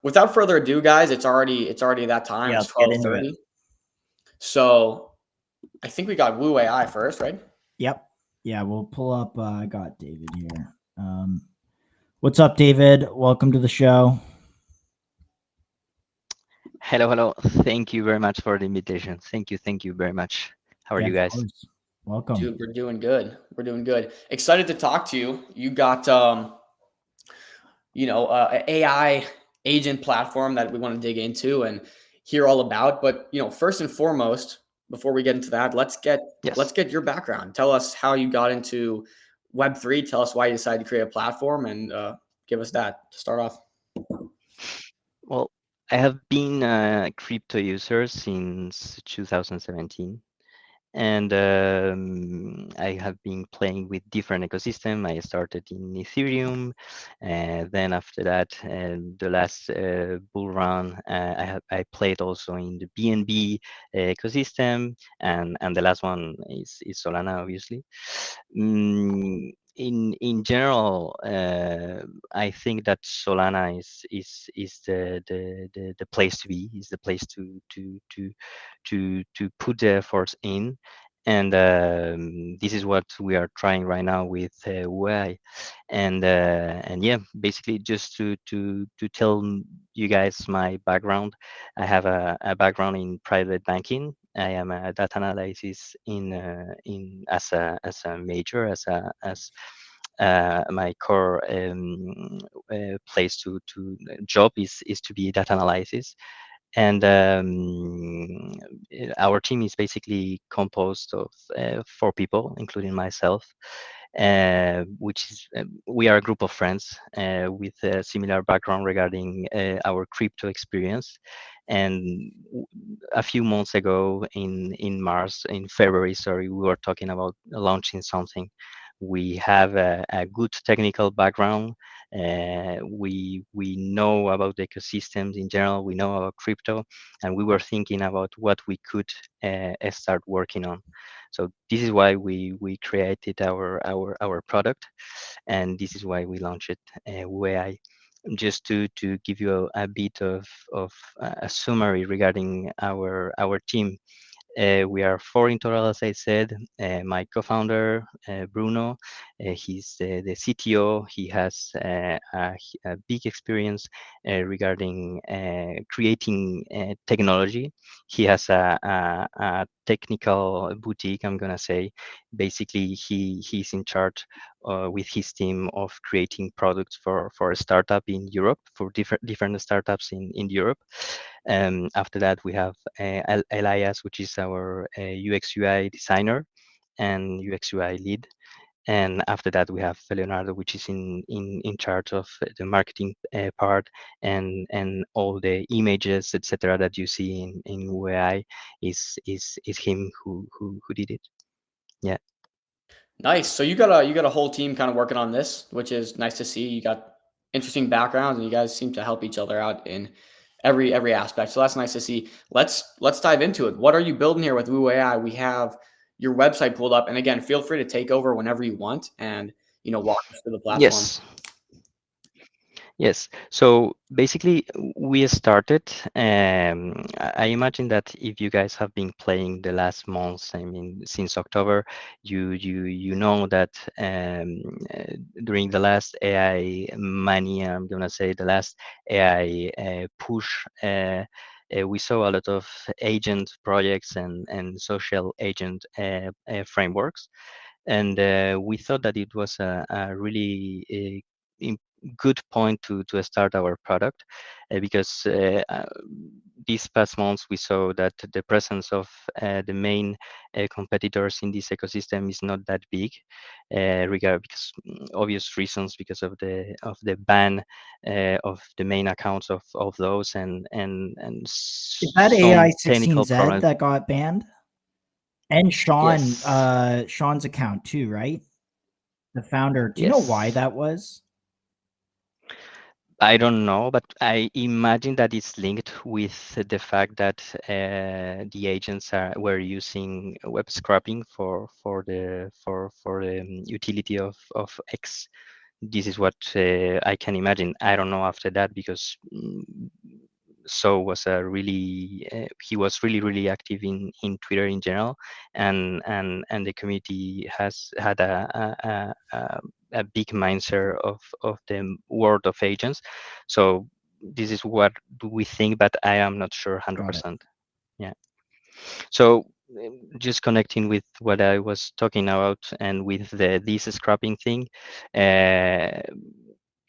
without further ado, guys, it's already that time. Yeah, It's let's get into it. 12:30. So I think we got WuAI first, right? Yep. Yeah, we'll pull up. I got David here. What's up, David? Welcome to the show. Hello, hello. Thank you very much for the invitation. Thank you very much. How are Yeah, you of guys? course. Welcome. Dude, we're doing good. We're doing good. Excited to talk to you. You got an AI agent platform that we want to dig into and hear all about. But first and foremost, before we get into that, let's get Yes. let's get your background. Tell us how you got into Web3. Tell us why you decided to create a platform, and give us that to start off. Well, I have been a crypto user since 2017. And I have been playing with different ecosystem. I started in Ethereum, and then after that, the last bull run, I played also in the BNB ecosystem, and the last one is Solana, obviously. In general, I think that Solana is the place to be, is the place to put the efforts in. And this is what we are trying right now with WuAI. And yeah, basically just to tell you guys my background. I have a background in private banking. I am a data analysis in as a major, as my core place to job is to be data analysis. And our team is basically composed of 4 people, including myself, which is we are a group of friends with a similar background regarding our crypto experience. And a few months ago, in February, sorry, we were talking about launching something. We have a good technical background. We know about the ecosystems in general. We know about crypto, and we were thinking about what we could start working on. So this is why we created our product, and this is why we launched it, WuAI. Just to give you a bit of a summary regarding our team. We are 4 in total, as I said. My co-founder, Bruno, he's the CTO. He has a big experience regarding creating technology. He has a technical boutique, I'm gonna say. Basically, he's in charge with his team of creating products for a startup in Europe, for different startups in Europe. After that, we have Elias, which is our UX UI designer and UX UI lead. And after that, we have Leonardo, which is in charge of the marketing part, and all the images, etc., that you see in WuAI is him who did it. Yeah. Nice. So you got a whole team kind of working on this, which is nice to see. You got interesting backgrounds, and you guys seem to help each other out in every aspect. So that's nice to see. Let's dive into it. What are you building here with WuAI? We have your website pulled up, and again, feel free to take over whenever you want, and walk us through the platform. Yes. Yes. So basically, we started. I imagine that if you guys have been playing the last months, I mean, since October, you know that during the last AI mania, I'm gonna say the last AI push. We saw a lot of agent projects and social agent frameworks, and we thought that it was a really good point to start our product, because these past months we saw that the presence of the main competitors in this ecosystem is not that big, because obvious reasons, because of the ban of the main accounts of those, and Is that AI some technical 16Z problems. that got banned? And Yes. Sean's account too, right? The founder. Do you know why Yes. that was? I don't know, but I imagine that it's linked with the fact that the agents were using web scraping for the utility of X. this is what I can imagine. I don't know after that, because so was a really he was really active in Twitter in general, and the community has had a big mindset of the world of agents. So this is what we think, but I am not sure Got it. 100%. Yeah. So just connecting with what I was talking about, and with this scrapping thing, uh,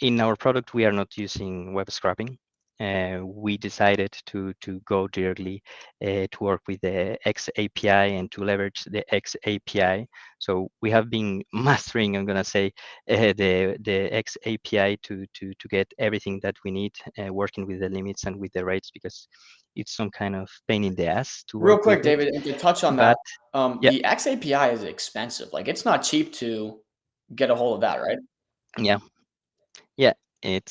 in our product we are not using web scrapping. We decided to go directly to work with the X API and to leverage the X API. So we have been mastering, I'm gonna say, the X API to get everything that we need, working with the limits and with the rates, because it's some kind of pain in the ass to Real work quick, with it. David, and to touch on that, But yeah, the XAPI is expensive. Like, it's not cheap to get a hold of that, right? yeah, yeah. It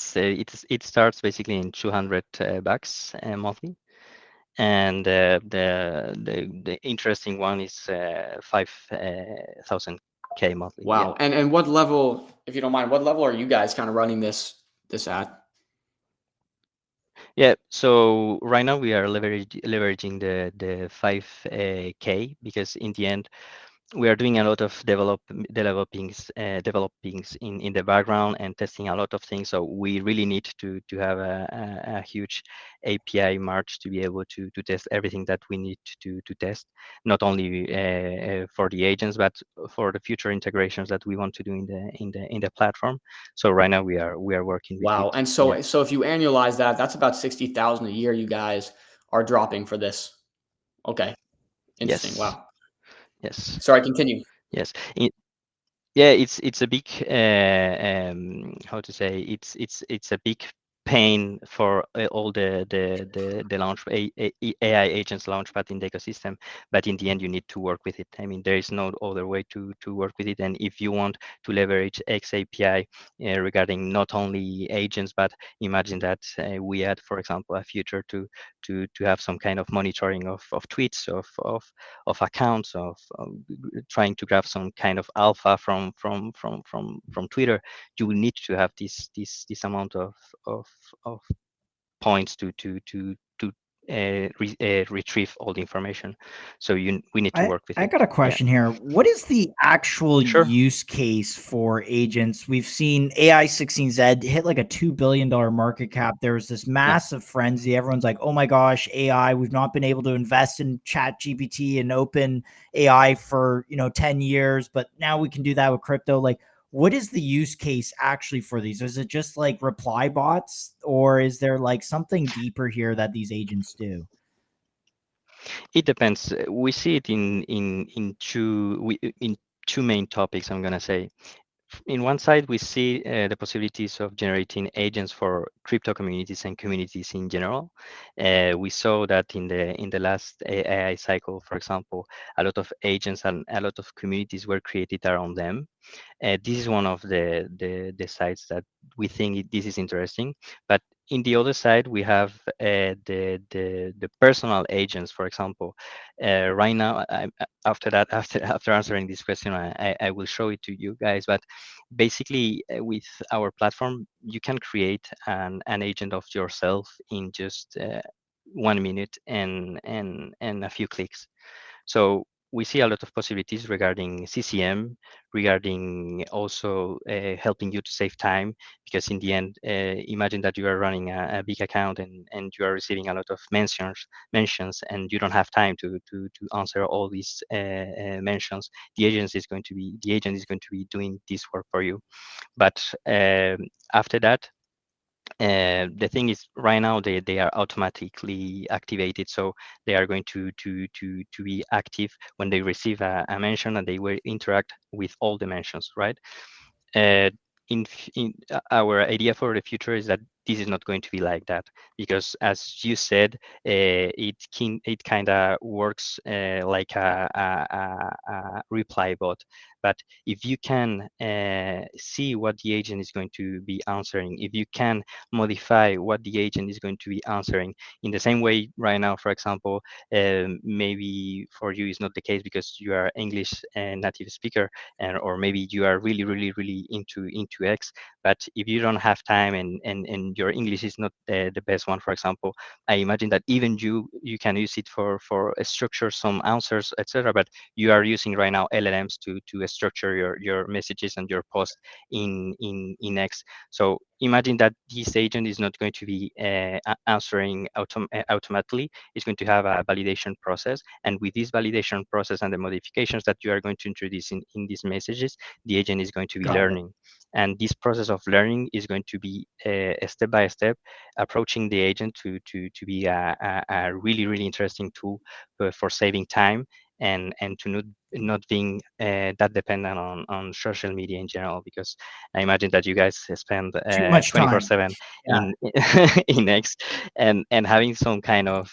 starts basically in 200 bucks monthly, and the interesting one is 5,000 K monthly. Yeah. Wow. And what level, if you don't mind, what level are you guys kind of running this at? Yeah, so right now we are leveraging the 5K, because in the end we are doing a lot of developings in the background, and testing a lot of things. So we really need to have a huge API merge to be able to test everything that we need to test, not only for the agents, but for the future integrations that we want to do in the platform. So right now we are working with it. Wow. And Yeah. so if you annualize that, that's about 60,000 a year you guys are dropping for this. Okay. Interesting. Yes. Wow. Yes. Sorry, continue. Yes. Yeah, it's a big how to say, it's a big pain for all the launch AI agents launchpad in the ecosystem. But in the end you need to work with it. I mean, there is no other way to work with it. And if you want to leverage XAPI regarding not only agents, but imagine that we add, for example, a feature to have some kind of monitoring of tweets, of accounts, of trying to grab some kind of alpha from Twitter. You will need to have this amount of of points to retrieve all the information. So we need to work with I it. got a Yeah, question here. What is the actual sure. use case for agents? We've seen AI 16Z hit like a $2 billion market cap. There was this Yeah. massive frenzy. Everyone's like, oh my gosh, AI, we've not been able to invest in chat GPT and open AI for 10 years, but now we can do that with crypto. Like, what is the use case actually for these? Is it just like reply bots, or is there like something deeper here that these agents do? It depends. We see it in two main topics, I'm gonna say. In one side, we see the possibilities of generating agents for crypto communities and communities in general. We saw that in the last AI cycle, for example, a lot of agents and a lot of communities were created around them. This is one of the sides that we think this is interesting. But in the other side, we have the personal agents, for example. Right now, after that, after answering this question, I will show it to you guys. But basically, with our platform, you can create an agent of yourself in just 1 minute and a few clicks. So we see a lot of possibilities regarding CCM, regarding also helping you to save time, because in the end, imagine that you are running a big account, and you are receiving a lot of mentions, and you don't have time to answer all these mentions. The agent is going to be doing this work for you. But after that, the thing is, right now they are automatically activated, so they are going to be active when they receive a mention, and they will interact with all the mentions, right? uh, in our idea for the future is that this is not going to be like that, because as you said, it kind of works like a reply bot. But if you can see what the agent is going to be answering, if you can modify what the agent is going to be answering in the same way right now, for example, maybe for you is not the case because you are English native speaker, and or maybe you are really really into X. But if you don't have time, and your English is not the best one, for example, I imagine that even you can use it for structure some answers, etc. But you are using right now LLMs to structure your messages and your post in X. So imagine that this agent is not going to be answering automatically. It's going to have a validation process, and with this validation process and the modifications that you are going to introduce in these messages, the agent is going to be Got it. learning. And this process of learning is going to be a step by step approaching the agent to be a really really interesting tool for saving time, and to not being that dependent on social media in general, because I imagine that you guys spend Too much time. 24/7 Yeah. in in X, and having some kind of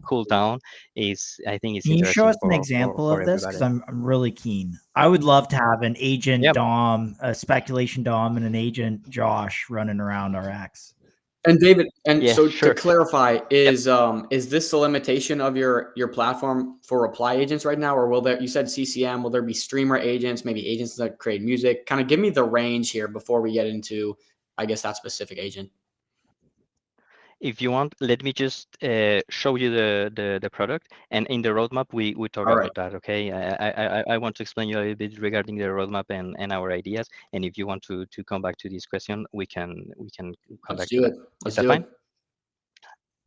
cool down is, I think, is Can you show interesting us an example for of this? Because everybody. I'm really keen. I would love to have an agent Yeah. Dom, a speculation Dom, and an agent Josh running around RX. And David, and Yeah, so to sure. clarify, Yep. is this the limitation of your platform for reply agents right now, or will there? You said CCM. Will there be streamer agents, maybe agents that create music? Kind of give me the range here before we get into, I guess, that specific agent. If you want, let me just show you the product, and in the roadmap we talk All right, about that. Okay, I want to explain you a little bit regarding the roadmap and our ideas. And if you want to come back to this question, we can come let's back to do that. it. Is Let's that do it. fine?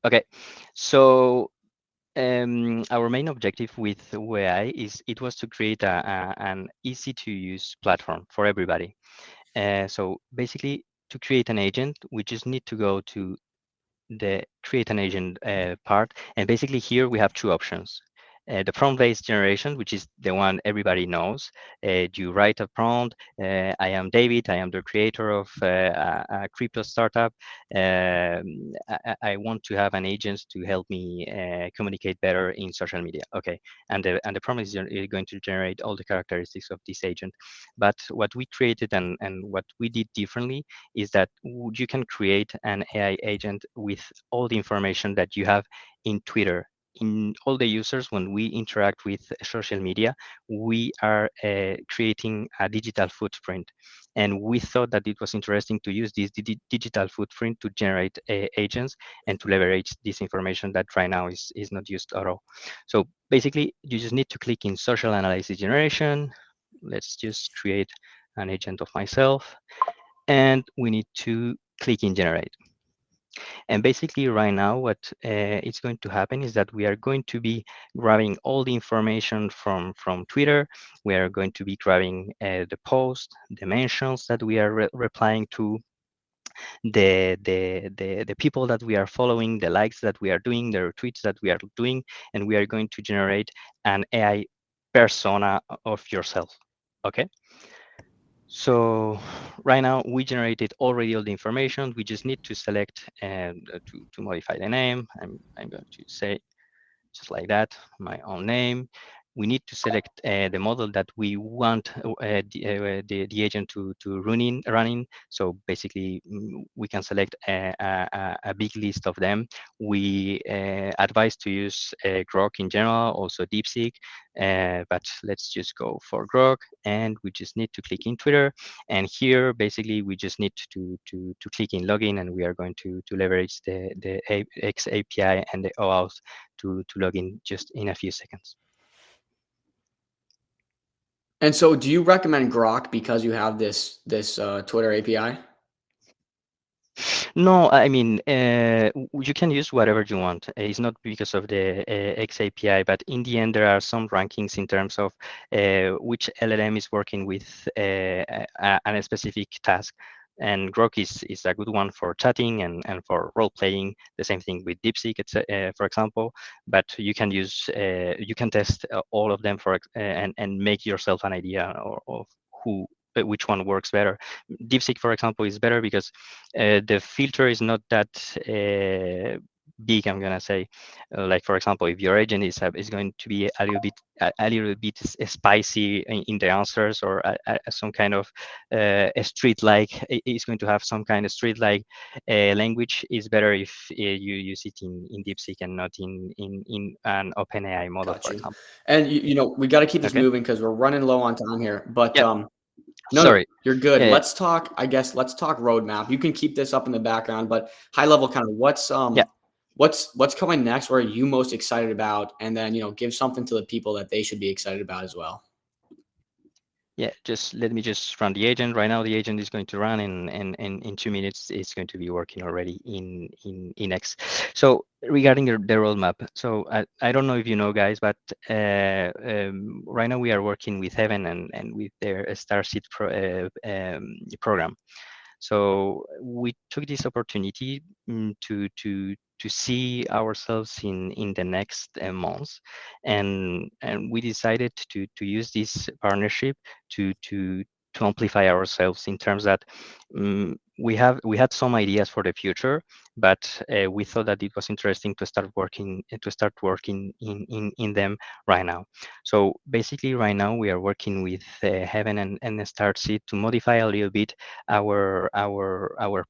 Okay, so our main objective with WuAI is it was to create an easy to use platform for everybody. So basically, to create an agent, we just need to go to the create an agent part. And basically here we have two options. The prompt-based generation, which is the one everybody knows. You write a prompt. I am David. I am the creator of a crypto startup. I want to have an agent to help me communicate better in social media. Okay, and the prompt is going to generate all the characteristics of this agent. But what we created and what we did differently is that you can create an AI agent with all the information that you have in Twitter. In all the users, when we interact with social media, we are creating a digital footprint. And we thought that it was interesting to use this digital footprint to generate agents and to leverage this information that right now is not used at all. So basically, you just need to click in social analysis generation. Let's just create an agent of myself, and we need to click in generate. And basically right now what is going to happen is that we are going to be grabbing all the information from Twitter. We are going to be grabbing the post, the mentions that we are replying to, the people that we are following, the likes that we are doing, the retweets that we are doing, and we are going to generate an AI persona of yourself. Okay. So right now we generated already all the information. We just need to select and to modify the name. I'm going to say just like that, my own name. We need to select the model that we want the agent to run in. So basically, we can select a big list of them. We advise to use Grok in general, also DeepSeek, but let's just go for Grok, and we just need to click in Twitter. And here, basically, we just need to click in login, and we are going to leverage the X API and the OAuth to log in just in a few seconds. And so, do you recommend Grok because you have this Twitter API? No, I mean, you can use whatever you want. It's not because of the X API, but in the end, there are some rankings in terms of which LLM is working with a specific task. And Grok is a good one for chatting and for role playing. The same thing with DeepSeek, for example. But you can use, you can test all of them and make yourself an idea of who which one works better. DeepSeek, for example, is better because the filter is not that big. I'm gonna say, like for example, if your agent is going to be a little bit spicy in the answers, or some kind of a street like is going to have some kind of street like language, is better if you use it in DeepSeek and not in an OpenAI model, Got for you. example. And we got to keep this Okay. moving because we're running low on time here. But Yeah. no, Sorry. you're good. Yeah. Let's talk. I guess let's talk roadmap. You can keep this up in the background, but high level, kind of Yeah. what's coming next? What are you most excited about? And then give something to the people that they should be excited about as well. Yeah, just let me just run the agent. Right now, the agent is going to run, in 2 minutes, it's going to be working already in X. So regarding the roadmap, so I don't know if you know, guys, but right now we are working with Heaven and with their Starseed program. So we took this opportunity to see ourselves in the next months, and we decided to use this partnership to amplify ourselves in terms that we had some ideas for the future, but we thought that it was interesting to start working in them right now. So basically, right now we are working with Heaven and Startseed to modify a little bit our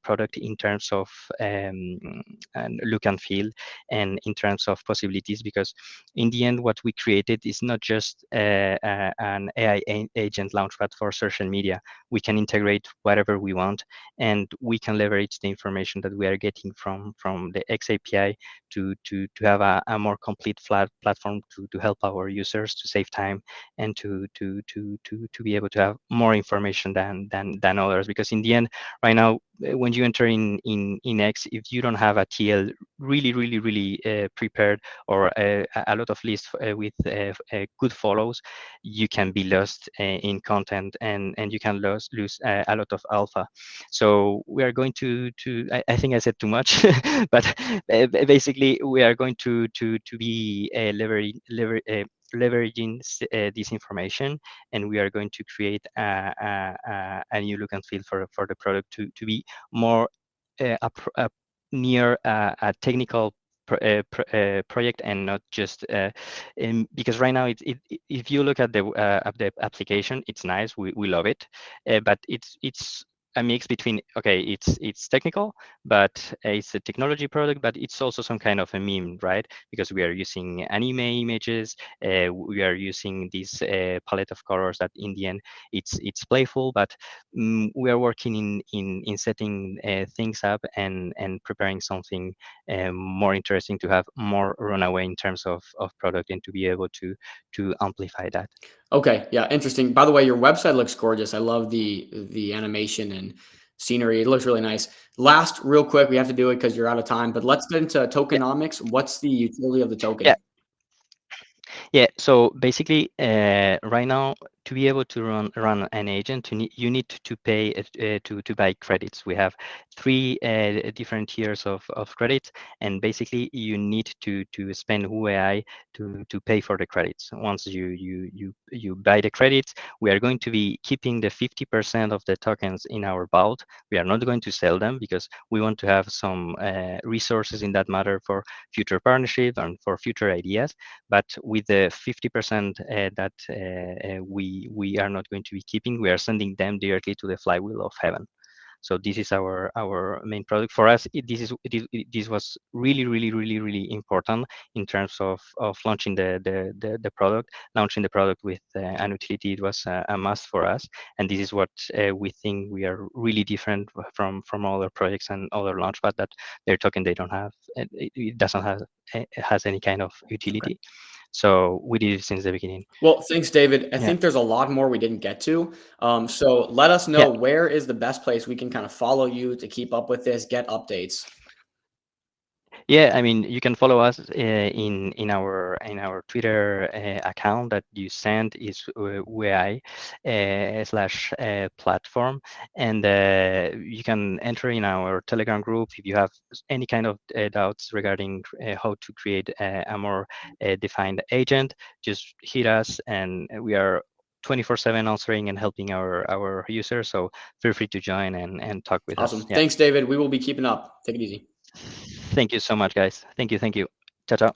product in terms of and look and feel, and in terms of possibilities, because in the end what we created is not just an agent launchpad for social media. We can integrate whatever we want, and we can leverage the information that we are getting from the X API to have a more complete flat platform to help our users to save time, and to be able to have more information than others. Because in the end, right now, when you enter in X, if you don't have a TL really prepared, or a lot of lists with good follows, you can be lost in content, and you can lose a lot of alpha. So we are going I think I said too much, but basically we are going to be leveraging this information, and we are going to create a new look and feel for the product to be more near a technical project, and not just because right now if you look at the application, it's nice, we love it, but it's a mix between, okay, it's technical, but it's a technology product, but it's also some kind of a meme, right? Because we are using anime images, we are using this palette of colors that in the end it's playful, but we are working in setting things up, and preparing something more interesting, to have more runaway in terms of product, and to be able to amplify that. Okay, yeah, interesting. By the way, your website looks gorgeous. I love the animation and scenery. It looks really nice. Last, real quick, we have to do it because you're out of time. But let's get into Yeah, tokenomics. What's the utility of the yeah. token? Yeah, so basically, right now, to be able to run an agent, you need to pay to buy credits. We have three different tiers of credits, and basically you need to spend WuAI to pay for the credits. Once you buy the credits, we are going to be keeping the 50% of the tokens in our vault. We are not going to sell them, because we want to have some resources in that matter for future partnership and for future ideas. But with the 50% that we are not going to be keeping, we are sending them directly to the Flywheel of Heaven. So this is our main product. For us, this was really important in terms of launching the product. Launching the product with an utility, it was a must for us, and this is what we think we are really different from other projects and other launchpad, that their token they don't have, it doesn't have, it has any kind of Okay. utility. So we did it since the beginning. Well, thanks, David. I Yeah. think there's a lot more we didn't get to. So let us Yeah. know, where is the best place we can kind of follow you to keep up with this, get updates. Yeah, I mean, you can follow us in our Twitter account that you send is WuAI / platform, and you can enter in our Telegram group if you have any kind of doubts regarding how to create a more defined agent. Just hit us, and we are 24/7 answering and helping our users. So feel free to join and talk with Awesome. us. Yeah. Thanks, David. We will be keeping up. Take it easy. Thank you so much, guys. Thank you. Ciao, ciao.